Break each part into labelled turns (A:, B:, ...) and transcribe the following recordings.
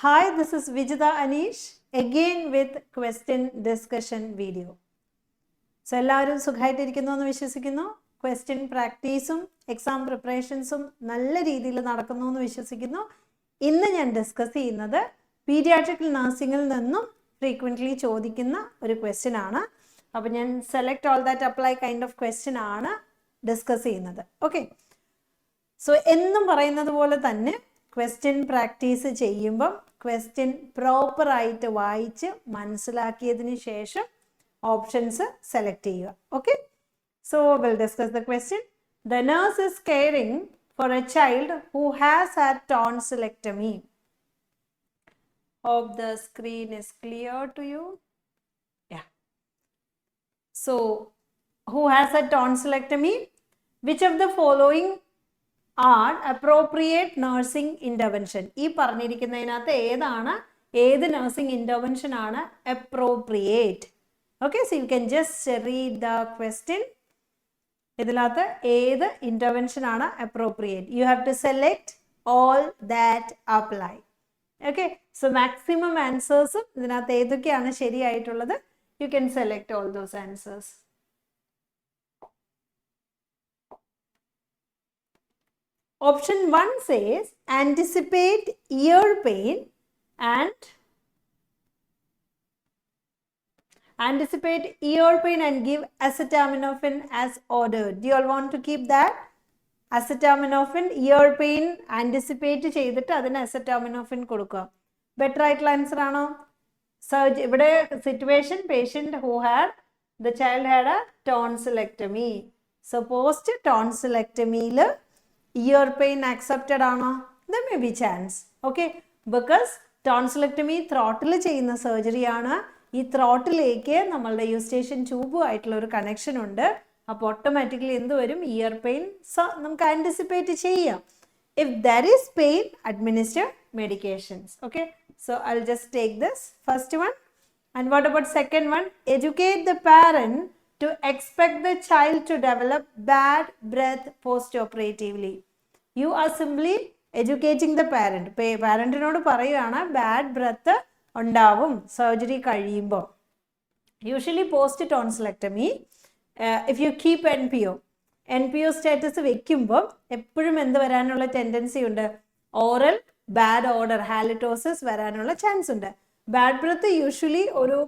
A: Hi, this is Vijita Anish again with question discussion video. So, എല്ലാവരും സുഖമായിട്ടിരിക്കുന്നു എന്ന് വിശ്വസിക്കുന്നു. ക്വസ്റ്റ്യൻ പ്രാക്ടീസും എക്സാം പ്രിപ്പറേഷൻസും നല്ല രീതിയിൽ നടക്കുന്നു എന്ന് വിശ്വസിക്കുന്നു. ഇന്ന് ഞാൻ ഡിസ്കസ് ചെയ്യുന്നത് പീഡിയാട്രിക് നഴ്സിംഗിൽ നിന്നും ഫ്രീക്വൻ്റ്ലി ചോദിക്കുന്ന ഒരു ക്വസ്റ്റ്യൻ ആണ്. അപ്പോൾ ഞാൻ select all that apply kind of question ആണ് ഡിസ്കസ് ചെയ്യുന്നത്. ഓക്കെ, സോ എന്നും പറയുന്നത് പോലെ തന്നെ ക്വസ്റ്റ്യൻ പ്രാക്ടീസ് ചെയ്യുമ്പം ക്വസ്റ്റ്യൻ പ്രോപ്പറായിട്ട് വായിച്ച് മനസ്സിലാക്കിയതിന് ശേഷം ഓപ്ഷൻസ് സെലക്ട് ചെയ്യുക. Okay, so will discuss the question. The nurse is caring for A child who has had tonsillectomy. Hope the screen is clear to you. Yeah. So, who has a tonsillectomy? Which of the following are appropriate nursing intervention? ഈ പറഞ്ഞിരിക്കുന്നതിനകത്ത് ഏത് nursing intervention ആണ് appropriate? Okay, so you can just read the question. ഇതിനകത്ത് ഏത് intervention ആണ് appropriate? You have to select all that apply. Okay, so maximum answers ഇതിനകത്ത് ഏതൊക്കെയാണ് ശരിയായിട്ടുള്ളത്? You can select all those answers. Option 1 says anticipate ear pain and give acetaminophen as ordered. Do you all want to keep that? Acetaminophen, ear pain anticipate ചെയ്തിട്ട് അതിന് acetaminophen കൊടുക്കുക. Better ആയിട്ടുള്ള answer ആണോ? ഇവിടെ situation patient the child had a tonsillectomy. So post tonsillectomy ear pain accepted ആണോ? There may be chance. Okay, because tonsillectomy throat ചെയ്യുന്ന surgery ആണ്. ഈ ത്രോട്ടിലേക്ക് നമ്മളുടെ യൂസ്റ്റേഷൻ ട്യൂബുമായിട്ടുള്ള ഒരു കണക്ഷൻ ഉണ്ട്. അപ്പോൾ ഓട്ടോമാറ്റിക്കലി എന്ത് വരും? ഇയർ പെയിൻ നമുക്ക് ആൻറ്റിസിപ്പേറ്റ് ചെയ്യാം. If there is pain administer medications. Okay, so I will just take this first one. And what about second one? Educate the parent to expect the child to develop bad breath post-operatively. You are simply educating the parent. പാരന്റിനോട് പറയുകയാണ് bad breath ഉണ്ടാവും surgery കഴിയുമ്പോൾ. Usually post tonsillectomy if you keep NPO status വെക്കുമ്പോൾ എപ്പോഴും എന്ത് വരാനുള്ള tendency ഉണ്ട്? Oral bad order halitosis വരാനുള്ള chance ഉണ്ട്. ബാഡ് ബ്രെത്ത് യൂഷ്വലി ഒരു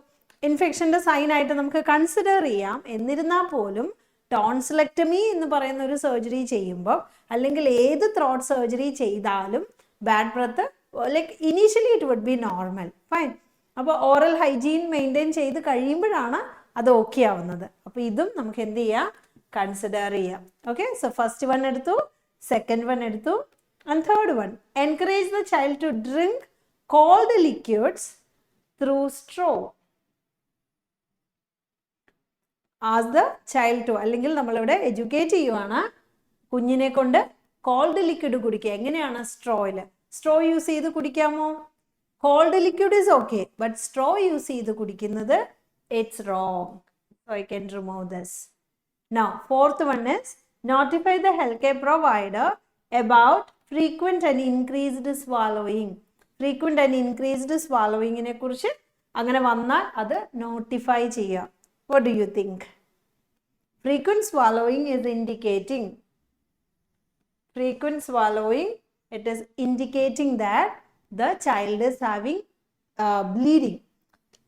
A: ഇൻഫെക്ഷൻ്റെ സൈനായിട്ട് നമുക്ക് കൺസിഡർ ചെയ്യാം. എന്നിരുന്നാൽ പോലും ടോൺസിലെക്ടമി എന്ന് പറയുന്ന ഒരു സർജറി ചെയ്യുമ്പോൾ അല്ലെങ്കിൽ ഏത് ത്രോട്ട് സർജറി ചെയ്താലും bad breath like initially it would be normal fine. അപ്പോൾ ഓറൽ ഹൈജീൻ മെയിൻറ്റെയിൻ ചെയ്ത് കഴിയുമ്പോഴാണ് അത് ഓക്കെ ആവുന്നത്. അപ്പോൾ ഇതും നമുക്ക് എന്ത് ചെയ്യാം? കൺസിഡർ ചെയ്യാം. ഓക്കെ, സോ ഫസ്റ്റ് വൺ എടുത്തു, സെക്കൻഡ് വൺ എടുത്തു, and third one encourage the child to drink cold liquids through straw. As the child to, അല്ലെങ്കിൽ നമ്മളിവിടെ എഡ്യൂക്കേറ്റ് ചെയ്യുവാണ് കുഞ്ഞിനെ കൊണ്ട് കോൾഡ് ലിക്വിഡ് കുടിക്കുക. എങ്ങനെയാണ്? സ്ട്രോയിൽ. സ്ട്രോ യൂസ് ചെയ്ത് കുടിക്കാമോ? Cold liquid is okay, but straw use ചെയ്ത് കുടിക്കുന്നത് it's wrong. So I can remove this. Now fourth one is notify the health care provider about frequent and increased swallowing. Frequent and increased സ്വാലോയിങ്ങിനെ കുറിച്ച് അങ്ങനെ വന്നാൽ അത് notify ചെയ്യുക. What do you think? Frequent swallowing is indicating. Frequent swallowing, it is indicating that the child is having bleeding.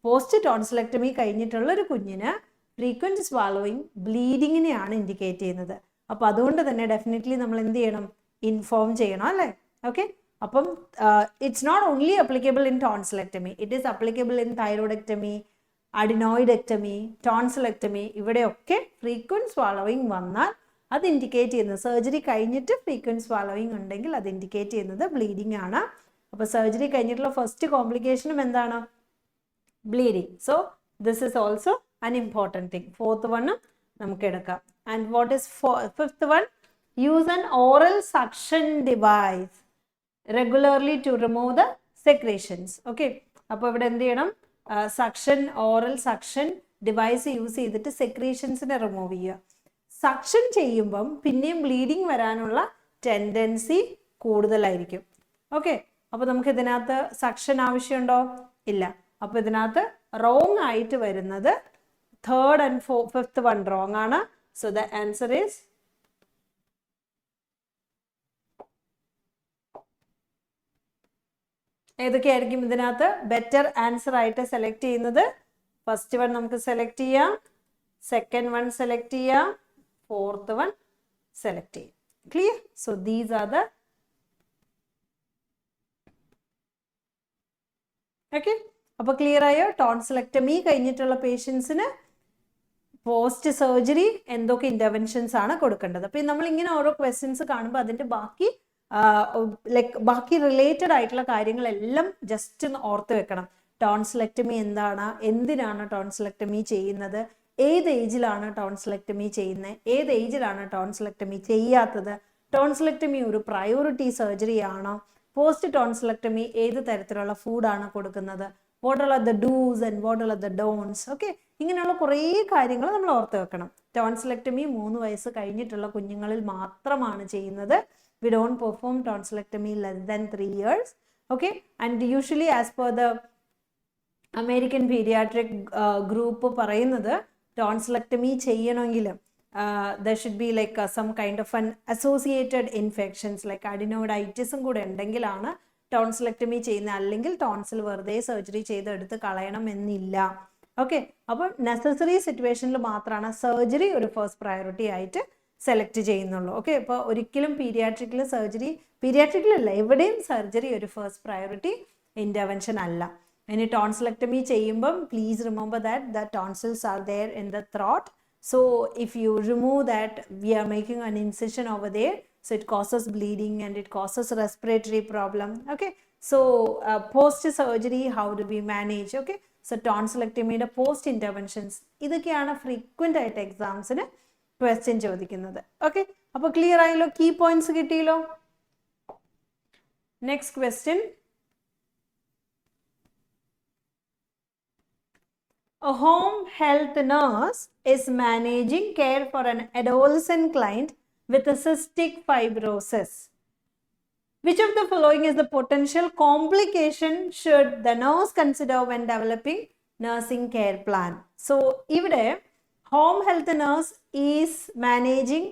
A: Post tonsillectomy കഴിഞ്ഞിട്ടുള്ള ഒരു കുഞ്ഞിന് frequent swallowing ബ്ലീഡിങ്ങിനെയാണ് indicate ചെയ്യുന്നത്. അപ്പോൾ അതുകൊണ്ട് തന്നെ ഡെഫിനറ്റ്ലി നമ്മൾ എന്ത് ചെയ്യണം? ഇൻഫോം ചെയ്യണം അല്ലേ? ഓക്കെ, അപ്പം it's not only applicable in tonsillectomy, it is applicable in thyroidectomy, adenoidectomy, tonsillectomy. ഇവിടെയൊക്കെ ഫ്രീക്വൻറ്റ് സ്വാലോയിങ് വന്നാൽ അത് ഇൻഡിക്കേറ്റ് ചെയ്യുന്നത്, സർജറി കഴിഞ്ഞിട്ട് ഫ്രീക്വൻറ്റ് സ്വാലോയിങ് ഉണ്ടെങ്കിൽ അത് ഇൻഡിക്കേറ്റ് ചെയ്യുന്നത് ബ്ലീഡിങ് ആണ്. അപ്പോൾ സർജറി കഴിഞ്ഞിട്ടുള്ള ഫസ്റ്റ് കോംപ്ലിക്കേഷനും എന്താണ്? Bleeding. So this is also an important thing. Fourth വണ്ണും നമുക്ക് എടുക്കാം. And what is fifth one? Use an oral suction device regularly to remove the secretions. Okay, അപ്പോൾ ഇവിടെ എന്ത് ചെയ്യണം? Suction, oral suction device use ചെയ്തിട്ട് സെക്രീഷൻസിനെ റിമൂവ് ചെയ്യുക. സക്ഷൻ ചെയ്യുമ്പം പിന്നെയും ബ്ലീഡിങ് വരാനുള്ള ടെൻഡൻസി കൂടുതലായിരിക്കും. ഓക്കെ, അപ്പോൾ നമുക്ക് ഇതിനകത്ത് സക്ഷൻ ആവശ്യമുണ്ടോ? ഇല്ല. അപ്പോൾ ഇതിനകത്ത് റോങ് ആയിട്ട് വരുന്നത് third and fifth one wrong ആണ്. സോ ദ ആൻസർ ഈസ് ഏതൊക്കെയായിരിക്കും ഇതിനകത്ത് ബെറ്റർ ആൻസർ ആയിട്ട് സെലക്ട് ചെയ്യുന്നത്? ഫസ്റ്റ് വൺ നമുക്ക് സെലക്ട് ചെയ്യാം, സെക്കൻഡ് വൺ സെലക്ട് ചെയ്യാം, ഫോർത്ത് വൺ സെലക്ട് ചെയ്യാം. Clear? So these are the okay. അപ്പോൾ ക്ലിയർ ആയോ? ടോൺസിലെക്ടമി കഴിഞ്ഞിട്ടുള്ള പേഷ്യൻസിന് പോസ്റ്റ് സർജറി എന്തൊക്കെ ഇന്റർവെൻഷൻസ് ആണ് കൊടുക്കേണ്ടത്? അപ്പോൾ നമ്മൾ ഇങ്ങനെ ഓരോ ക്വസ്റ്റ്യൻസ് കാണുമ്പോൾ അതിന്റെ ബാക്കി റിലേറ്റഡ് ആയിട്ടുള്ള കാര്യങ്ങളെല്ലാം ജസ്റ്റ് ഒന്ന് ഓർത്ത് വെക്കണം. ടോൺസിലെക്ടമി എന്താണ്, എന്തിനാണ് ടോൺസിലെക്ടമി ചെയ്യുന്നത്, ഏത് ഏജിലാണ് ടോൺസിലെക്ടമി ചെയ്യുന്നത്, ഏത് ഏജിലാണ് ടോൺസിലെക്ടമി ചെയ്യാത്തത്, ടോൺസിലെക്ടമി ഒരു പ്രയോറിറ്റി സർജറി ആണോ, പോസ്റ്റ് ടോൺസിലെക്ടമി ഏത് തരത്തിലുള്ള ഫുഡാണ് കൊടുക്കുന്നത്, what are the dos and what are the dawns. Okay, ഇങ്ങനെയുള്ള കുറേ കാര്യങ്ങൾ നമ്മൾ ഓർത്ത് വെക്കണം. ടോൺസിലെക്ടമി 3 വയസ്സ് കഴിഞ്ഞിട്ടുള്ള കുഞ്ഞുങ്ങളിൽ മാത്രമാണ് ചെയ്യുന്നത്. We don't perform tonsillectomy less than 3 years. Okay, and usually as per the American pediatric group പറയുന്നത് tonsillectomy ചെയ്യണമെങ്കിൽ there should be like some kind of an associated infections like adenoiditis കൂടെ ഉണ്ടെങ്കിലാണ് ടോൺസിലെക്ടമി ചെയ്യുന്നത്. അല്ലെങ്കിൽ ടോൺസിൽ വെറുതെ surgery ചെയ്തെടുത്ത് കളയണം എന്നില്ല. Okay, അപ്പം നെസസറി സിറ്റുവേഷനിൽ മാത്രമാണ് സർജറി ഒരു ഫസ്റ്റ് പ്രയോറിറ്റി ആയിട്ട് സെലക്ട് ചെയ്യുന്നുള്ളൂ. ഓക്കെ, അപ്പോൾ ഒരിക്കലും പീഡിയാട്രിക്കിലല്ല എവിടെയും സർജറി ഒരു ഫസ്റ്റ് പ്രയോറിറ്റി ഇന്റർവെൻഷൻ അല്ല. ഇനി ടോൺസിലെക്ടമി ചെയ്യുമ്പം please remember that the tonsils are there in the throat. So if you remove that we are making an incision over there, so it causes bleeding and it causes respiratory problem. Okay, so post surgery how do we manage? Okay, so tonsillectomy post interventions ഇതൊക്കെയാണ് frequent ആയിട്ട് എക്സാംസിന് question ചോദിക്കുന്നത്. Okay, അപ്പോൾ clear ആയല്ലോ? Key points കിട്ടിയല്ലോ? Next question. A home health nurse is managing care for an adolescent client with a cystic fibrosis. Which of the following is the potential complication should the nurse consider when developing nursing care plan? So, ഇവിടെ home health nurse is managing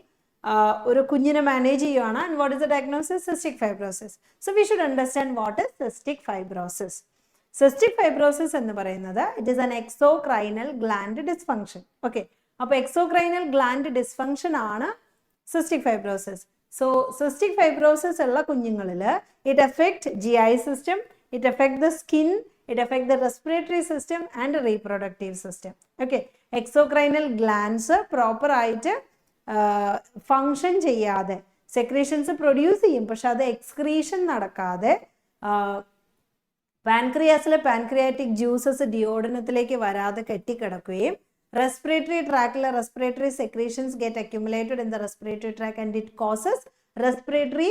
A: ഒരു കുഞ്ഞിനെ manage ചെയ്യുകയാണ്. And what is the diagnosis? Cystic fibrosis. So we should understand what is cystic fibrosis. Cystic fibrosis എന്ന് പറയുന്നത് it is an exocrinal gland dysfunction. Okay, അപ്പോൾ exocrinal gland dysfunction ആണ് cystic fibrosis. So cystic fibrosis ഉള്ള കുഞ്ഞുങ്ങളിൽ it effect GI system, it effect the skin, it affects the respiratory system and reproductive system. Okay, exocrine glands proper ആയിട്ട് function ചെയ്യാതെ secretions produce ചെയ്യും, പക്ഷെ അത് excretion നടക്കാതെ പാൻക്രിയാസിലെ pancreatic juices ഡിയോഡനത്തിലേക്ക് വരാതെ കെട്ടിക്കിടക്കുകയും respiratory tract respiratory secretions get accumulated in the respiratory tract and it causes respiratory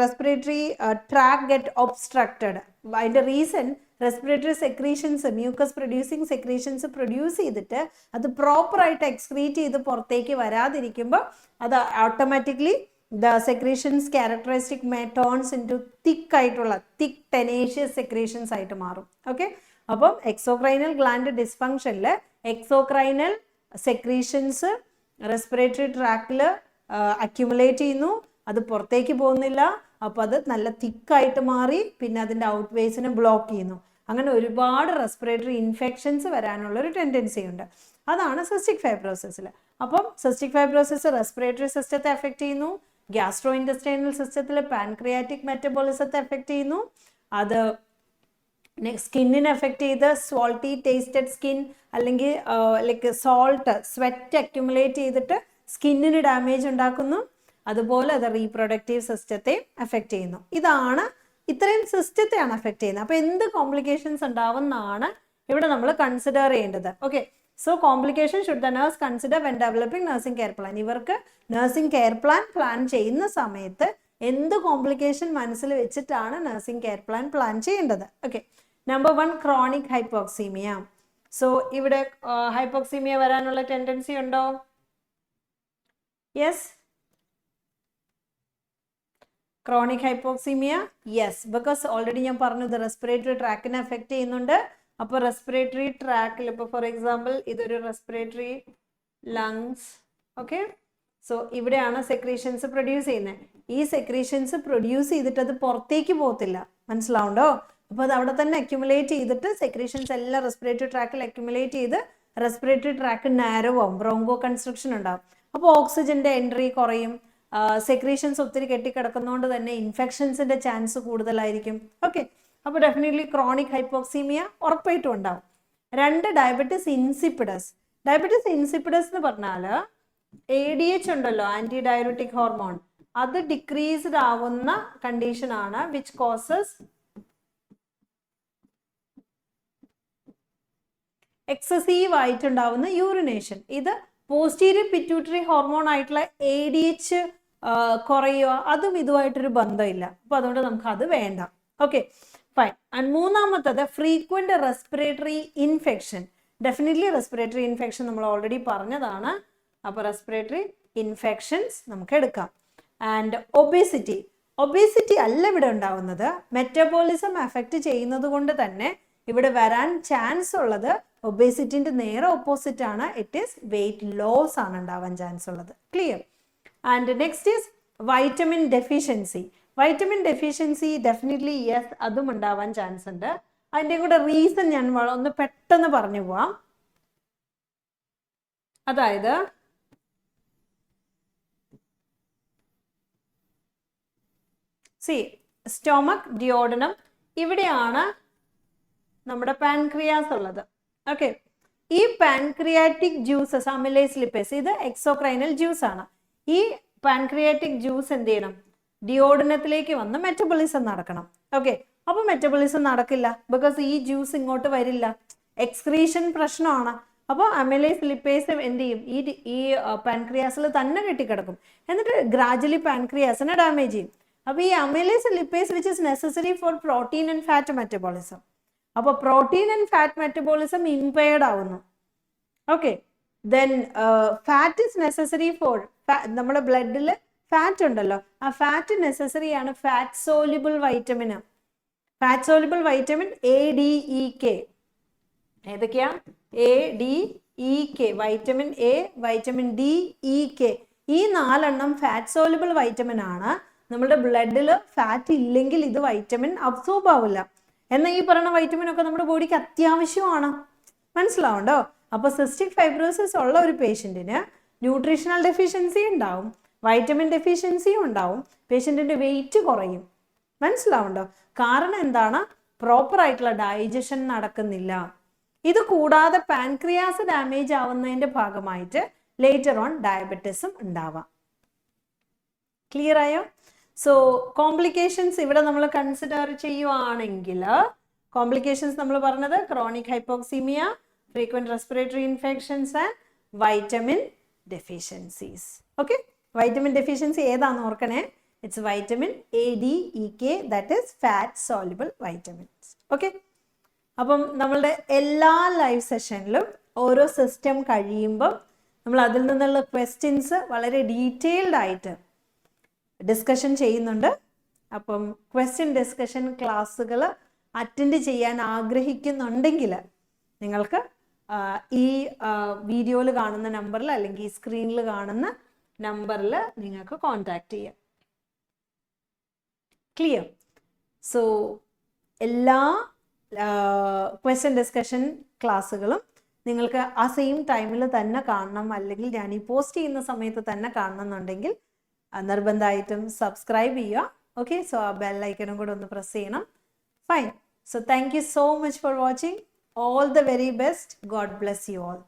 A: respiratory tract get obstructed. By the reason respiratory secretions mucus producing secretions produce ചെയ്തിട്ട് അത് proper ആയിട്ട് excrete ചെയ്ത് പുറത്തേക്ക് വരാതിരിക്കുമ്പോൾ അത് automatically the secretions characteristic turns into thick tenacious secretions ആയിട്ട് മാറും. Okay, അപ്പം exocrinal gland ഡിസ്ഫങ്ഷനിൽ എക്സോക്രൈനൽ സെക്രീഷൻസ് റെസ്പിറേറ്ററി ട്രാക്റ്റിൽ അക്യുമുലേറ്റ് ചെയ്യുന്നു, അത് പുറത്തേക്ക് പോകുന്നില്ല, അപ്പോൾ അത് നല്ല തിക്കായിട്ട് മാറി പിന്നെ അതിൻ്റെ ഔട്ട് വേസിനെ ബ്ലോക്ക് ചെയ്യുന്നു. അങ്ങനെ ഒരുപാട് റെസ്പിറേറ്ററി ഇൻഫെക്ഷൻസ് വരാനുള്ളൊരു ടെൻഡൻസി ഉണ്ട്. അതാണ് സിസ്റ്റിക് ഫൈബ്രോസിസിൽ. അപ്പം സിസ്റ്റിക് ഫൈബ്രോസിസ് റെസ്പിറേറ്ററി സിസ്റ്റത്തെ എഫക്റ്റ് ചെയ്യുന്നു, ഗ്യാസ്ട്രോ ഇൻറ്റസ്റ്റൈനൽ സിസ്റ്റത്തിൽ പാൻക്രിയാറ്റിക് മെറ്റബോളിസത്തെ എഫക്റ്റ് ചെയ്യുന്നു, അത് സ്കിന്നിനെ എഫക്റ്റ് ചെയ്ത് സോൾട്ടി ടേസ്റ്റഡ് സ്കിൻ അല്ലെങ്കിൽ ലൈക്ക് സോൾട്ട് സ്വെറ്റ് അക്യുമുലേറ്റ് ചെയ്തിട്ട് സ്കിന്നിന് ഡാമേജ് ഉണ്ടാക്കുന്നു, അതുപോലെ അത് റീപ്രൊഡക്റ്റീവ് സിസ്റ്റത്തെ എഫക്റ്റ് ചെയ്യുന്നു. ഇത്രയും സിസ്റ്റത്തെയാണ് എഫക്റ്റ് ചെയ്യുന്നത്. അപ്പോൾ എന്ത് കോംപ്ലിക്കേഷൻസ് ഉണ്ടാവുന്നതാണ് ഇവിടെ നമ്മൾ കൺസിഡർ ചെയ്യേണ്ടത്. Okay, so complication should the nurse consider when developing nursing care plan. ഇവർക്ക് നഴ്സിംഗ് കെയർ പ്ലാൻ ചെയ്യുന്ന സമയത്ത് എന്ത് കോംപ്ലിക്കേഷൻ മനസ്സിൽ വെച്ചിട്ടാണ് നഴ്സിംഗ് കെയർ പ്ലാൻ ചെയ്യേണ്ടത്. Okay, number 1 chronic hypoxemia. So ഇവിടെ ഹൈപ്പോക്സീമിയ വരാനുള്ള ടെൻഡൻസി ഉണ്ടോ? Yes, chronic hypoxemia yes, because already ഞാൻ പറഞ്ഞു ഇത് റെസ്പിറേറ്ററി ട്രാക്കിനെ എഫക്ട് ചെയ്യുന്നുണ്ട്. അപ്പോൾ റെസ്പിറേറ്ററി ട്രാക്കിൽ ഇപ്പോൾ ഫോർ എക്സാമ്പിൾ ഇതൊരു റെസ്പിറേറ്ററി ലങ്സ്, ഓക്കെ. സോ ഇവിടെയാണ് സെക്രീഷൻസ് പ്രൊഡ്യൂസ് ചെയ്യുന്നത്. ഈ സെക്രീഷൻസ് പ്രൊഡ്യൂസ് ചെയ്തിട്ട് അത് പുറത്തേക്ക് പോകത്തില്ല, മനസ്സിലാവുണ്ടോ? അപ്പോൾ അത് അവിടെ തന്നെ അക്യുമുലേറ്റ് ചെയ്തിട്ട് സെക്രീഷൻസ് എല്ലാം റെസ്പിറേറ്ററി ട്രാക്കിൽ അക്യുമുലേറ്റ് ചെയ്ത് റെസ്പിറേറ്ററി ട്രാക്ക് നാരോ ആവും, ബ്രോങ്കോ കൺസ്ട്രക്ഷൻ ഉണ്ടാവും. അപ്പോൾ ഓക്സിജന്റെ എൻട്രി കുറയും, സെക്രീഷൻസ് ഒത്തിരി കെട്ടിക്കിടക്കുന്നതുകൊണ്ട് തന്നെ ഇൻഫെക്ഷൻസിന്റെ ചാൻസ് കൂടുതലായിരിക്കും. ഓക്കെ, അപ്പോൾ ഡെഫിനറ്റ്ലി ക്രോണിക് ഹൈപ്പോക്സീമിയ ഉറപ്പായിട്ടും ഉണ്ടാവും. 2 ഡയബറ്റിസ് ഇൻസിപ്പിഡസ്. ഡയബറ്റിസ് ഇൻസിപ്പിഡസ് എന്ന് പറഞ്ഞാൽ ADH ഉണ്ടല്ലോ, ആന്റി ഡയബറ്റിക് ഹോർമോൺ, അത് ഡിക്രീസ്ഡ് ആവുന്ന കണ്ടീഷൻ ആണ് വിച്ച് കോസസ് എക്സസീവ് ആയിട്ടുണ്ടാവുന്ന യൂറിനേഷൻ. ഇത് പോസ്റ്റീരിയർ പിറ്റ്യൂട്ടറി ഹോർമോൺ ആയിട്ടുള്ള ADH കുറയുക, അതും ഇതുമായിട്ടൊരു ബന്ധമില്ല. അപ്പൊ അതുകൊണ്ട് നമുക്ക് അത് വേണ്ട. Okay, fine. ആൻഡ് മൂന്നാമത്തത് frequent respiratory infection. Definitely respiratory infection നമ്മൾ ഓൾറെഡി പറഞ്ഞതാണ്. അപ്പോൾ റെസ്പിറേറ്ററി ഇൻഫെക്ഷൻസ് നമുക്ക് എടുക്കാം. And obesity. ഒബേസിറ്റി അല്ല ഇവിടെ ഉണ്ടാവുന്നത്, മെറ്റബോളിസം എഫക്റ്റ് ചെയ്യുന്നത് കൊണ്ട് തന്നെ ഇവിടെ വരാൻ ചാൻസ് ഉള്ളത് ഒബേസിറ്റിന്റെ നേരെ ഓപ്പോസിറ്റ് ആണ്. ഇറ്റ് ഈസ് വെയിറ്റ് ലോസ് ആണ് ഉണ്ടാവാൻ ചാൻസ് ഉള്ളത്. Clear? And next is vitamin deficiency. Vitamin deficiency definitely yes, അതും ഉണ്ടാവാൻ ചാൻസ് ഉണ്ട്. അതിൻ്റെ കൂടെ റീസൺ ഞാൻ ഒന്ന് പെട്ടെന്ന് പറഞ്ഞു പോവാം. അതായത് സ്റ്റൊമക്, ഡിയോഡനം, ഇവിടെയാണ് നമ്മുടെ പാൻക്രിയാസ് ഉള്ളത്. ഓക്കെ, ഈ പാൻക്രിയാറ്റിക് ജ്യൂസസ്, അമിലേസ് ലിപ്പേസ്, ഇത് എക്സോക്രൈനൽ ജ്യൂസ് ആണ്. ഈ പാൻക്രിയാറ്റിക് ജ്യൂസ് എന്ത് ചെയ്യണം? ഡിയോഡനത്തിലേക്ക് വന്ന് മെറ്റബോളിസം നടക്കണം. ഓക്കെ, അപ്പൊ മെറ്റബോളിസം നടക്കില്ല, ബിക്കോസ് ഈ ജ്യൂസ് ഇങ്ങോട്ട് വരില്ല, എക്സ്ക്രീഷൻ പ്രശ്നമാണ്. അപ്പോൾ അമിലേസ് ലിപ്പേസ് എന്ത് ചെയ്യും? ഈ പാൻക്രിയാസിൽ തന്നെ കെട്ടിക്കിടക്കും, എന്നിട്ട് ഗ്രാജുവലി പാൻക്രിയാസിനെ ഡാമേജ് ചെയ്യും. അപ്പോൾ ഈ amylase lipase which is necessary for protein and fat metabolism. അപ്പോൾ protein and fat metabolism impaired ആവുന്നു. Okay, then fat is necessary for, നമ്മുടെ ബ്ലഡിൽ ഫാറ്റ് ഉണ്ടല്ലോ, ആ ഫാറ്റ് നെസസറി ആണ് fat soluble vitamin. Fat soluble vitamin ADEK. ഏതൊക്കെയാ? ADEK, vitamin A, vitamin DEK. ഈ 4 എണ്ണം ഫാറ്റ് സോല്യുബിൾ വൈറ്റമിൻ ആണ്. നമ്മുടെ ബ്ലഡിൽ ഫാറ്റ് ഇല്ലെങ്കിൽ ഇത് വൈറ്റമിൻ അബ്സോർബ് ആവില്ല. എന്നാൽ ഈ പറയുന്ന വൈറ്റമിൻ ഒക്കെ നമ്മുടെ ബോഡിക്ക് അത്യാവശ്യമാണ്, മനസ്സിലാവുണ്ടോ? അപ്പോൾ സിസ്റ്റിക് ഫൈബ്രോസിസ് ഉള്ള ഒരു പേഷ്യൻറ്റിന് ന്യൂട്രീഷണൽ ഡെഫിഷ്യൻസി ഉണ്ടാവും, വൈറ്റമിൻ ഡെഫിഷ്യൻസിയും ഉണ്ടാവും, പേഷ്യൻറ്റിൻ്റെ വെയിറ്റ് കുറയും, മനസ്സിലാവുണ്ടോ? കാരണം എന്താണ്? പ്രോപ്പർ ആയിട്ടുള്ള ഡൈജഷൻ നടക്കുന്നില്ല. ഇത് കൂടാതെ പാൻക്രിയാസ് ഡാമേജ് ആവുന്നതിൻ്റെ ഭാഗമായിട്ട് ലേറ്റർ ഓൺ ഡയബറ്റിസും ഉണ്ടാവാം. ക്ലിയർ ആയോ? സോ കോംപ്ലിക്കേഷൻസ് ഇവിടെ നമ്മൾ കൺസിഡർ ചെയ്യുവാണെങ്കിൽ, കോംപ്ലിക്കേഷൻസ് നമ്മൾ പറഞ്ഞത് chronic hypoxemia, frequent respiratory infections and vitamin deficiencies. Okay, vitamin deficiency ഏതാണെന്ന് ഓർക്കണേ. It's vitamin ADEK, that is fat soluble vitamins. Okay, അപ്പം നമ്മളുടെ എല്ലാ ലൈവ് സെഷനിലും ഓരോ സിസ്റ്റം കഴിയുമ്പം നമ്മൾ അതിൽ നിന്നുള്ള ക്വസ്റ്റ്യൻസ് വളരെ ഡീറ്റെയിൽഡ് ആയിട്ട് ഡിസ്കഷൻ ചെയ്യുന്നുണ്ട്. അപ്പം ക്വസ്റ്റ്യൻ ഡിസ്കഷൻ ക്ലാസ്സുകൾ അറ്റൻഡ് ചെയ്യാൻ ആഗ്രഹിക്കുന്നുണ്ടെങ്കിൽ നിങ്ങൾക്ക് ഈ വീഡിയോയിൽ കാണുന്ന നമ്പറിൽ അല്ലെങ്കിൽ സ്ക്രീനിൽ കാണുന്ന നമ്പറിൽ നിങ്ങൾക്ക് കോൺടാക്റ്റ് ചെയ്യാം. ക്ലിയർ? സോ എല്ലാ ക്വസ്റ്റ്യൻ ഡിസ്കഷൻ ക്ലാസ്സുകളും നിങ്ങൾക്ക് ആ സെയിം ടൈമിൽ തന്നെ കാണണം, അല്ലെങ്കിൽ ഞാൻ ഈ പോസ്റ്റ് ചെയ്യുന്ന സമയത്ത് തന്നെ കാണണം എന്നുണ്ടെങ്കിൽ നിർബന്ധമായിട്ടും സബ്സ്ക്രൈബ് ചെയ്യുക. ഓക്കെ, സോ ആ ബെൽ ഐക്കണും കൂടെ ഒന്ന് പ്രസ് ചെയ്യണം. Fine. So thank you so much for watching. All the very best. God bless you all.